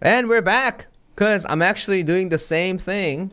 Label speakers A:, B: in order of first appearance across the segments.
A: And we're back! Because I'm actually doing the same thing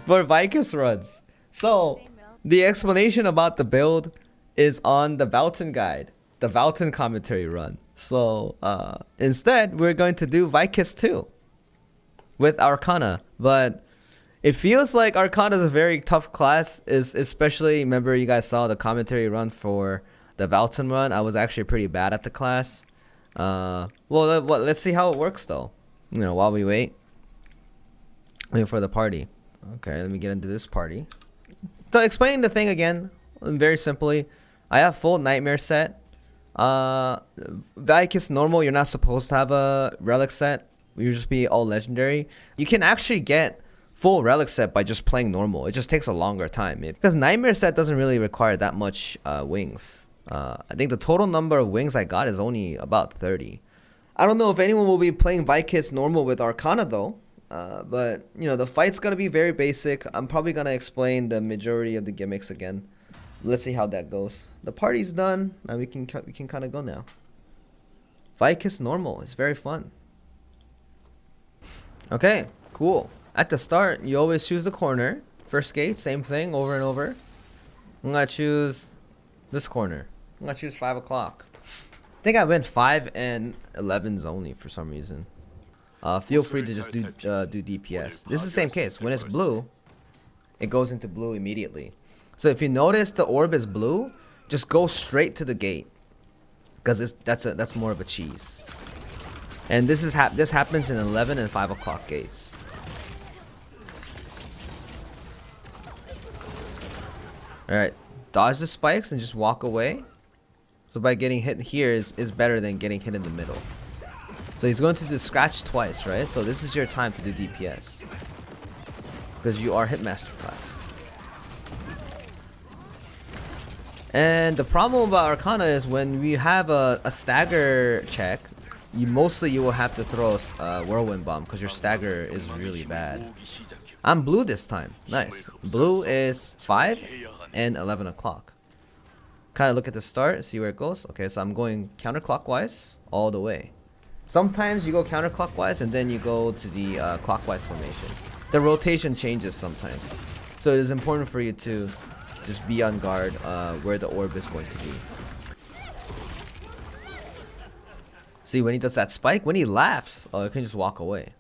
A: for Vykas runs. So, the explanation about the build is on the Valton guide, the Valton commentary run. So, instead, we're going to do Vykas 2 with Arcana. But it feels like Arcana is a very tough class, especially, remember you guys saw the commentary run for the Valton run. I was actually pretty bad at the class. Well, let's see how it works though. You know, while we wait for the party. Okay, let me get into this party. So explaining the thing again, very simply, I have full nightmare set. Vykas normal, you're not supposed to have a relic set. You just be all legendary. You can actually get full relic set by just playing normal. It just takes a longer time because nightmare set doesn't really require that much wings. I think the total number of wings I got is only about 30. I don't know if anyone will be playing Vykas normal with Arcana though. But you know, the fight's gonna be very basic. I'm probably gonna explain the majority of the gimmicks again. Let's see how that goes. The party's done. Now we can kind of go now. Vykas normal. It's very fun. Okay, cool. At the start, you always choose the corner. First gate, same thing over and over. I'm gonna choose this corner. I'm gonna choose 5 o'clock. I think I went 5 and 11s only for some reason. Feel free to just do DPS. This is the same case. When it's blue, it goes into blue immediately. So if you notice the orb is blue, just go straight to the gate, because that's more of a cheese. And this happens in 11 and 5 o'clock gates. All right, dodge the spikes and just walk away. So by getting hit here is better than getting hit in the middle. So he's going to do scratch twice, right? So this is your time to do DPS, because you are Hitmaster class. And the problem about Arcana is when we have a stagger check, you will have to throw a whirlwind bomb because your stagger is really bad. I'm blue this time. Nice. Blue is 5 and 11 o'clock. Kind of look at the start, see where it goes. Okay, so I'm going counterclockwise all the way. Sometimes you go counterclockwise and then you go to the clockwise formation. The rotation changes sometimes. So it is important for you to just be on guard where the orb is going to be. See, when he does that spike, when he laughs, you can just walk away.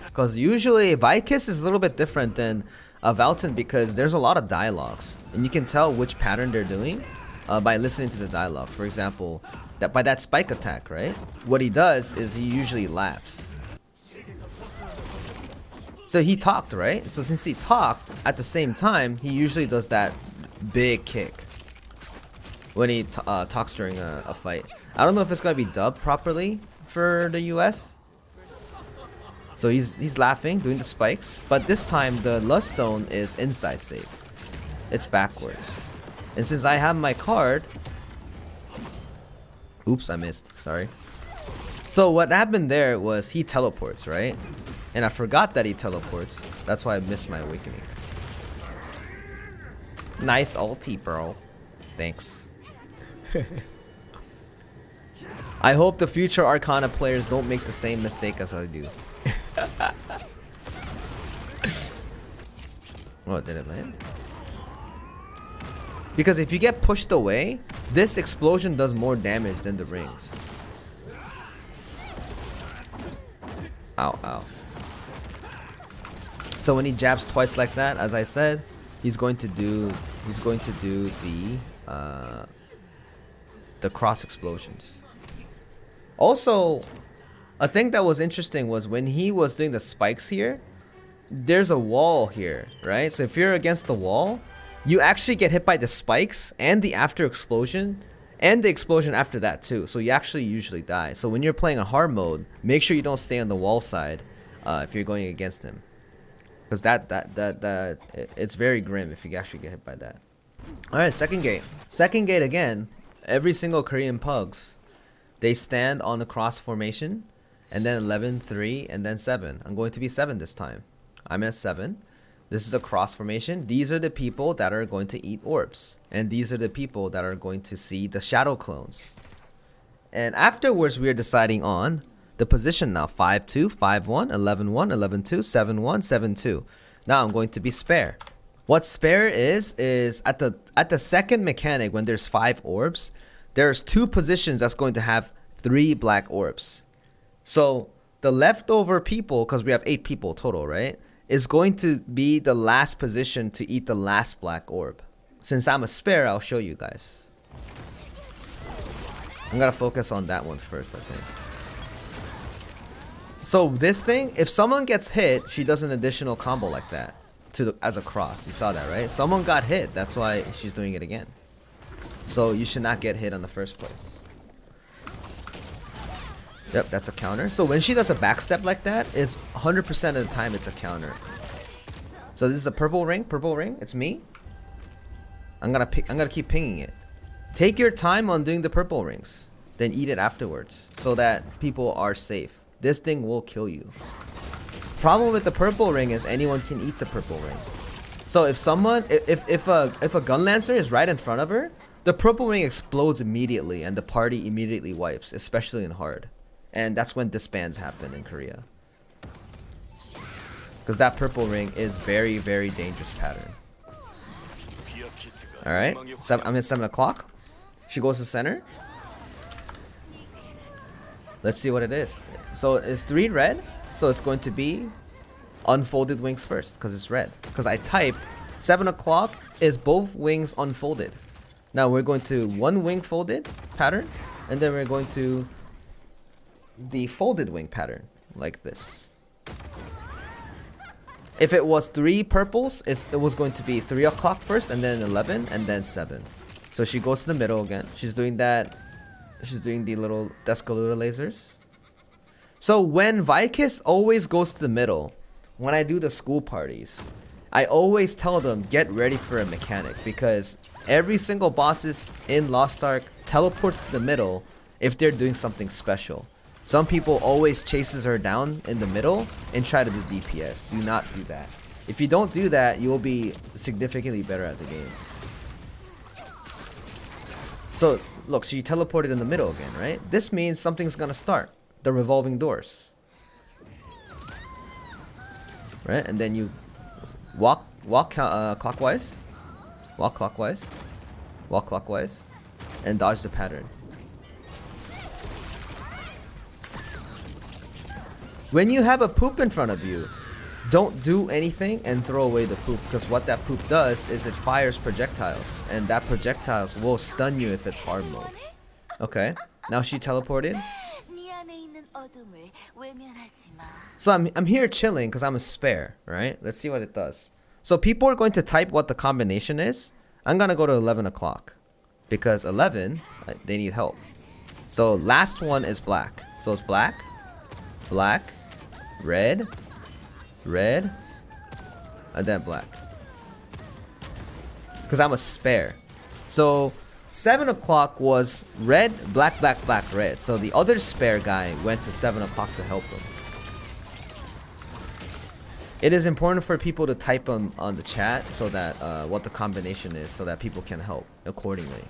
A: Because usually Vykas is a little bit different than Valton because there's a lot of dialogues. And you can tell which pattern they're doing by listening to the dialogue. For example, by that spike attack, right? What he does is he usually laughs. So he talked, right? So since he talked, at the same time, he usually does that big kick when he talks during a fight. I don't know if it's gonna be dubbed properly for the US. So he's laughing, doing the spikes, but this time the Lust Zone is inside save. It's backwards. And since I have my card, oops, I missed, sorry. So what happened there was he teleports, right? And I forgot that he teleports. That's why I missed my awakening. Nice ulti, bro. Thanks. I hope the future Arcana players don't make the same mistake as I do. Oh, did it land? Because if you get pushed away, this explosion does more damage than the rings. Ow, ow. So when he jabs twice like that, as I said, he's going to do the cross explosions. Also, a thing that was interesting was when he was doing the spikes here, there's a wall here, right? So if you're against the wall, you actually get hit by the spikes and the after explosion and the explosion after that too. So you actually usually die. So when you're playing a hard mode, make sure you don't stay on the wall side if you're going against him, because it's very grim if you actually get hit by that. All right, second gate. Second gate again. Every single Korean pugs, they stand on the cross formation, and then 11, 3, and then 7. I'm going to be 7 this time. I'm at 7. This is a cross formation. These are the people that are going to eat orbs. And these are the people that are going to see the shadow clones. And afterwards, we are deciding on the position now. 5-2, 5-1, 11-1, 11-2, 7-1, 7-2. Now I'm going to be spare. What spare is at the second mechanic, when there's 5 orbs, there's 2 positions that's going to have 3 black orbs. So the leftover people, because we have 8 people total, right, is going to be the last position to eat the last black orb. Since I'm a spare, I'll show you guys. I'm gonna focus on that one first, I think. So this thing, if someone gets hit, she does an additional combo like that as a cross. You saw that, right? Someone got hit, that's why she's doing it again. So you should not get hit in the first place. Yep, that's a counter. So when she does a backstep like that, it's 100% of the time it's a counter. So this is a purple ring, it's me. I'm gonna keep pinging it. Take your time on doing the purple rings, then eat it afterwards so that people are safe. This thing will kill you. Problem with the purple ring is anyone can eat the purple ring. So if a gun lancer is right in front of her, the purple ring explodes immediately and the party immediately wipes, especially in hard. And that's when disbands happen in Korea. Because that purple ring is very, very dangerous pattern. Alright, I'm at 7 o'clock. She goes to center. Let's see what it is. So it's 3 red. So it's going to be unfolded wings first because it's red. Because I typed 7 o'clock is both wings unfolded. Now we're going to 1 wing folded pattern. And then we're going to the folded wing pattern like this. If it was 3 purples, it was going to be 3 o'clock first and then 11 and then 7. So she goes to the middle again. She's doing that. She's doing the little Descaluda lasers. So when Vykas always goes to the middle, when I do the school parties, I always tell them get ready for a mechanic because every single bosses in Lostark teleports to the middle if they're doing something special. Some people always chases her down in the middle and try to do DPS. Do not do that. If you don't do that, you will be significantly better at the game. So look, she teleported in the middle again, right? This means something's gonna start. The revolving doors. Right? And then you walk clockwise. Walk clockwise. Walk clockwise. And dodge the pattern. When you have a poop in front of you, don't do anything and throw away the poop, because what that poop does is it fires projectiles, and that projectiles will stun you if it's hard mode. Okay, now she teleported. So I'm here chilling because I'm a spare, right? Let's see what it does. So people are going to type what the combination is. I'm gonna go to 11 o'clock because 11 they need help. So last one is black. So it's black, black, red, red, and then black. Because I'm a spare. So 7 o'clock was red, black, black, black, red. So the other spare guy went to 7 o'clock to help him. It is important for people to type them on the chat so that what the combination is, so that people can help accordingly.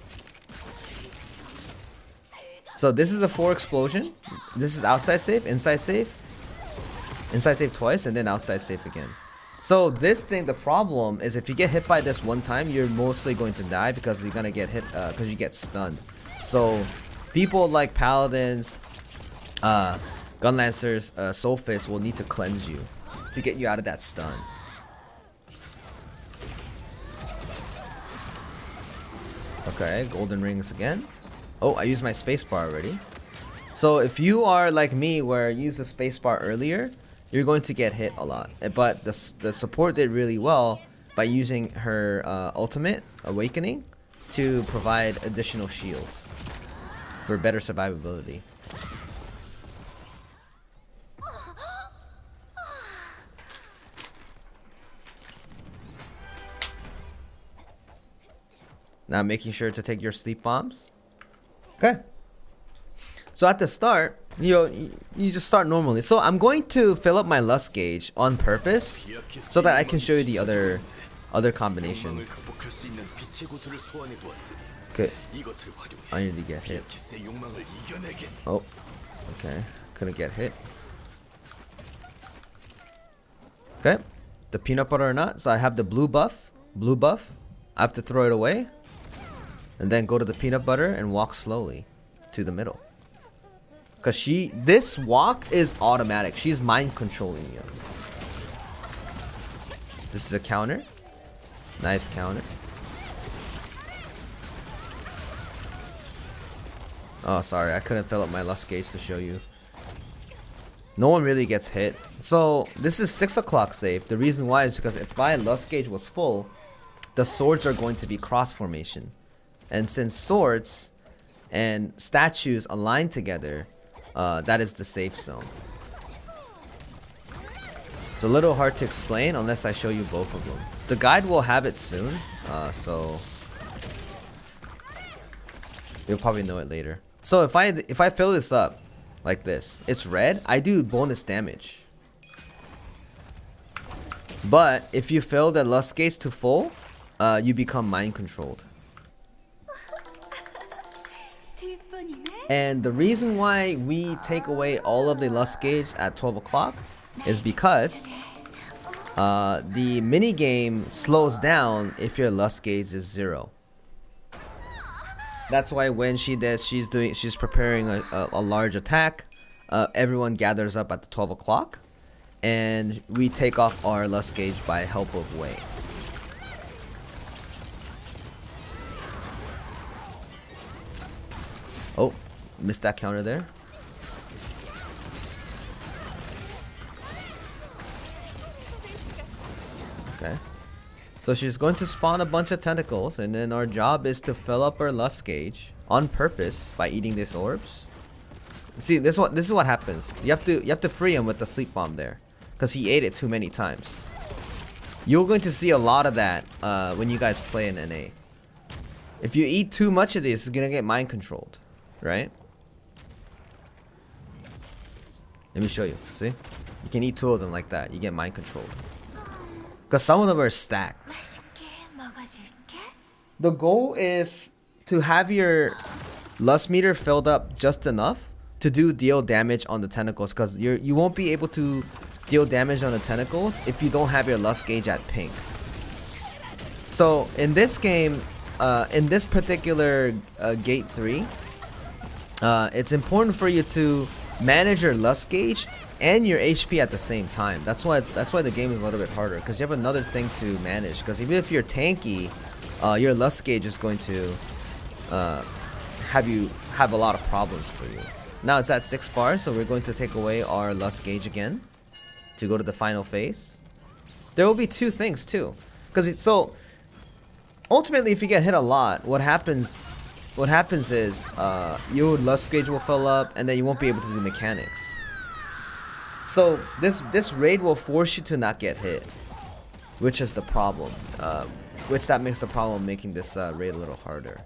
A: So this is a 4 explosion. This is outside safe, inside safe twice, and then outside safe again. So this thing, the problem is if you get hit by this one time, you're mostly going to die because you're gonna get hit because you get stunned. So people like paladins, gun lancers, soul fist will need to cleanse you to get you out of that stun. Okay, golden rings again. Oh, I used my spacebar already. So if you are like me where I used the spacebar earlier, you're going to get hit a lot. But the support did really well by using her ultimate, Awakening, to provide additional shields for better survivability. Now making sure to take your sleep bombs. Okay. So at the start, you just start normally. So I'm going to fill up my lust gauge on purpose so that I can show you the other combination. Okay, Okay. I need to get hit. Oh. Okay. Couldn't get hit. Okay. The peanut butter or not. So I have the blue buff. Blue buff. I have to throw it away. And then go to the peanut butter and walk slowly to the middle. Because this walk is automatic. She's mind controlling you. This is a counter. Nice counter. Oh, sorry. I couldn't fill up my lust gauge to show you. No one really gets hit. So, this is 6 o'clock save. The reason why is because if my lust gauge was full, the swords are going to be cross formation. And since swords and statues align together, that is the safe zone. It's a little hard to explain unless I show you both of them. The guide will have it soon, so you'll probably know it later. So if I fill this up like this, it's red, I do bonus damage. But if you fill the lust gauge to full, you become mind controlled. And the reason why we take away all of the lust gauge at 12 o'clock is because the mini game slows down if your lust gauge is 0. That's why when she's preparing a large attack, everyone gathers up at the 12 o'clock, and we take off our lust gauge by help of Wei. Oh, missed that counter there. Okay. So she's going to spawn a bunch of tentacles, and then our job is to fill up her lust gauge on purpose by eating these orbs. See, this is what happens. You have to free him with the sleep bomb there, because he ate it too many times. You're going to see a lot of that when you guys play in NA. If you eat too much of this, it's gonna get mind controlled, right? Let me show you. See, you can eat 2 of them like that. You get mind controlled. Because some of them are stacked. The goal is to have your lust meter filled up just enough to deal damage on the tentacles. Because you won't be able to deal damage on the tentacles if you don't have your lust gauge at pink. So in this game, in this particular gate 3, it's important for you to manage your lust gauge and your HP at the same time. That's why the game is a little bit harder, because you have another thing to manage. Because even if you're tanky, your lust gauge is going to have a lot of problems for you. Now it's at 6 bars, so we're going to take away our lust gauge again to go to the final phase. There will be 2 things too, because so ultimately, if you get hit a lot, what happens is your lust gauge will fill up, and then you won't be able to do mechanics. So this raid will force you to not get hit, which is the problem. Which that makes the problem making this raid a little harder.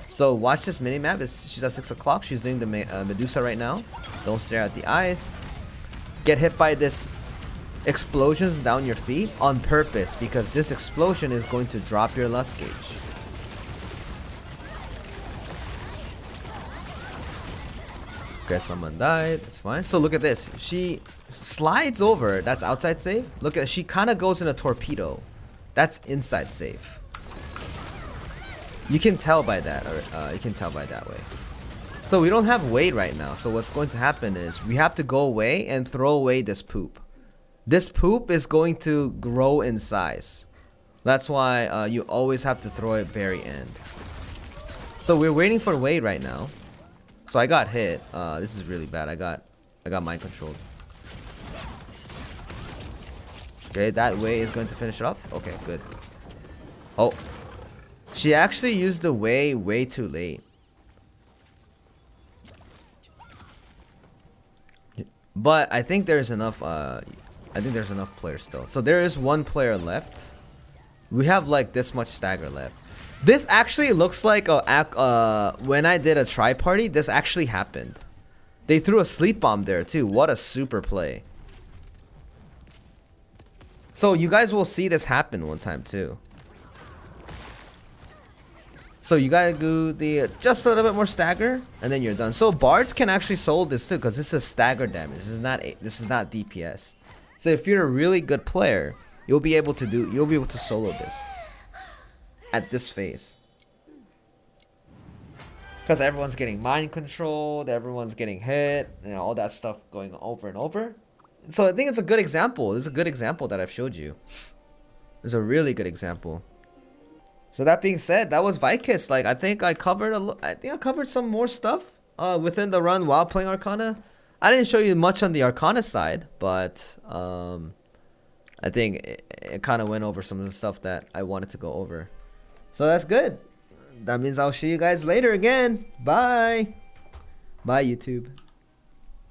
A: So watch this minimap. She's at 6 o'clock. She's doing the Medusa right now. Don't stare at the eyes. Get hit by this explosions down your feet on purpose, because this explosion is going to drop your lust gauge. Okay, someone died. That's fine. So look at this. She slides over. That's outside save. Look at, she kind of goes in a torpedo. That's inside save. You can tell by that, or you can tell by that way. So we don't have weight right now. So what's going to happen is we have to go away and throw away this poop. This poop is going to grow in size. That's why you always have to throw it very end. So we're waiting for Wade right now. So I got hit. This is really bad. I got mind controlled. Okay, that Wei is going to finish it up. Okay, good. Oh, she actually used the Wei way too late. But I think there's enough. I think there's enough players still. So there is 1 player left. We have like this much stagger left. This actually looks like when I did a tri-party, this actually happened. They threw a sleep bomb there too. What a super play. So you guys will see this happen one time too. So you gotta do the just a little bit more stagger, and then you're done. So bards can actually solo this too, because this is stagger damage. This is not DPS. So if you're a really good player, you'll be able to solo this at this phase. Because everyone's getting mind controlled, everyone's getting hit, all that stuff going over and over. So I think it's a good example. This is a good example that I've showed you. It's a really good example. So that being said, that was Vykas. Like I think I covered some more stuff within the run while playing Arcana. I didn't show you much on the Arcana side, but I think it kind of went over some of the stuff that I wanted to go over. So that's good. That means I'll see you guys later again. Bye. Bye, YouTube.